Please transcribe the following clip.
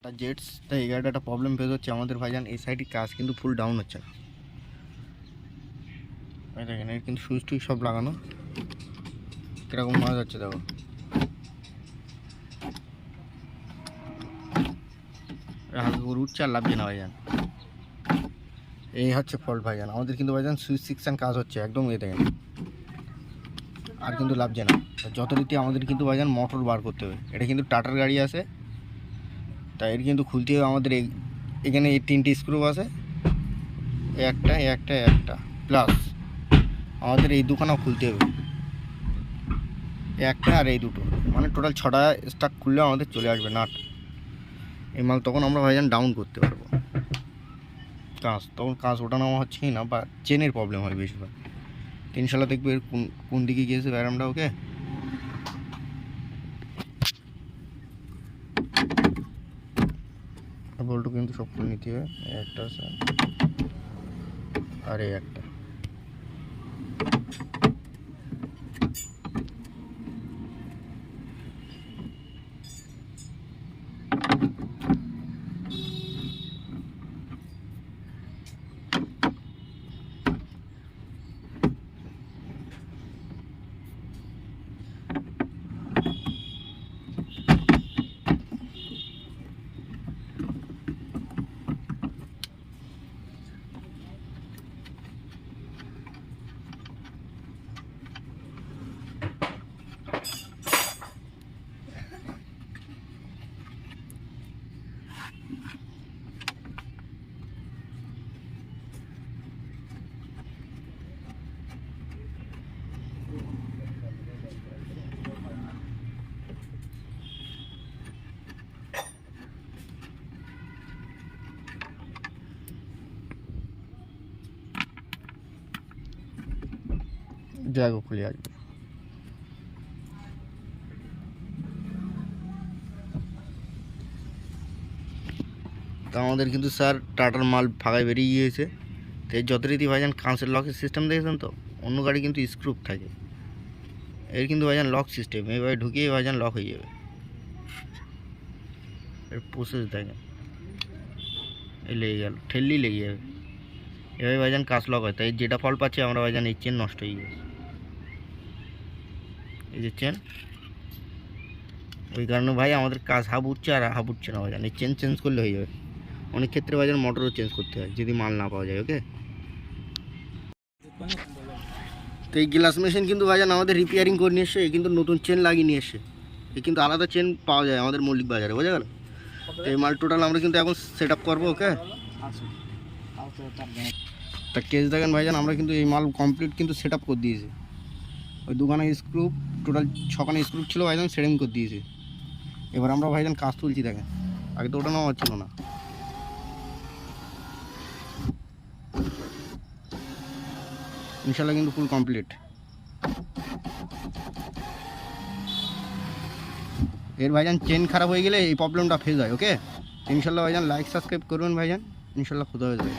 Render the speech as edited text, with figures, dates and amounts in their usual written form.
Tata jets. তাই এই গাড়িটা একটা প্রবলেম ফেস হচ্ছে আমাদের ভাইজান, এই সাইডে কাজ কিন্তু ফুল ডাউন হচ্ছে না। এই দেখেন এর কিন্তু সুইচ টুইচ সব লাগানো, কীরকম মারা যাচ্ছে দেখো। হালকা করে উঠছে আর লাভছে না ভাইজান, এই হচ্ছে ফল্ট ভাইজান আমাদের। কিন্তু ভাইজান সুইচ সেকশন কাজ হচ্ছে একদম, এ দেখেন আর কিন্তু লাভছে না। যথারীতি আমাদের কিন্তু ভাইজান মোটর বার করতে হবে। এটা কিন্তু টাটার গাড়ি আছে, তাই এর কিন্তু খুলতে হবে আমাদের। এখানে এই 3টে স্ক্রু আছে, একটা একটা একটা প্লাস আমাদের এই দুখানাও খুলতে হবে, একটা আর এই দুটো, মানে টোটাল 6টা স্টার্ট খুললে আমাদের চলে আসবে নাট। এই মাল তখন আমরা ভাইজান ডাউন করতে পারবো। কাজ তখন কাজ ওটা নেওয়া হচ্ছেই না, বা চেনের প্রবলেম হয় বেশিরভাগ। ইনশাল্লাহ দেখবে এর কোন দিকে গিয়েছে ব্যারামটা। ওকে, বল্টু কিন্তু সব খুলে নিতে হবে। একটা আছে আর এই একটা। জায়গা খুলে আসবে। তো আমাদের কিন্তু স্যার টাটার মাল ফাঁকায় বেরিয়ে গিয়েছে। তো এই যথারীতি ভাইজান কাঁচের লকের সিস্টেম দেখেছেন তো, অন্য গাড়ি কিন্তু স্ক্রুপ থাকে, এর কিন্তু ভাইজান লক সিস্টেম। এইভাবে ঢুকিয়ে ভাইজান লক হয়ে যাবে। এর প্রসেস দেখেন, এই লেগে গেল, ঠেললেই লেগে যাবে। এভাবে ভাইজান কাঁচ লক হয়। তাই যেটা ফল পাচ্ছে আমরা ভাইজান এই চেন নষ্ট হয়ে গেছে, এই যে চেন। ওই কারণে ভাই আমাদের কাজ হাফ উঠছে আর হাফ উঠছে না ভাইজান। এই চেন চেঞ্জ করলে হয়ে যাবে। অনেক ক্ষেত্রে ভাইজান মোটরও চেঞ্জ করতে হয় যদি মাল না পাওয়া যায়। ওকে, তো এই গ্লাস মেশিন কিন্তু ভাইজান আমাদের রিপেয়ারিং করে নিয়ে এসছে। কিন্তু নতুন চেন লাগিয়ে নিয়ে এসছে। এই কিন্তু আলাদা চেন পাওয়া যায় আমাদের মল্লিক বাজারে, বোঝা গেল। তো এই মাল টোটাল আমরা কিন্তু এখন সেট আপ করবো। ওকে, তা কেস দেখেন ভাইজান, আমরা কিন্তু এই মাল কমপ্লিট কিন্তু সেট আপ করে দিয়েছি। ওই দুখানা স্ক্রু, টোটাল 6খানা স্ক্রু ছিল ভাইজান, সেটিং করে দিয়েছি। এবার আমরা ভাইজান কাজ তুলছি। দেখেন আগে তো ওটা নেওয়া হচ্ছিল না। ইনশাল্লাহ কিন্তু ফুল কমপ্লিট। এর ভাইজান চেন খারাপ হয়ে গেলে এই প্রবলেমটা ফেস হয়। ওকে, ইনশাল্লাহ ভাইজান লাইক সাবস্ক্রাইব করবেন ভাইজান, ইনশাল্লাহ খুদা হয়ে যাবে।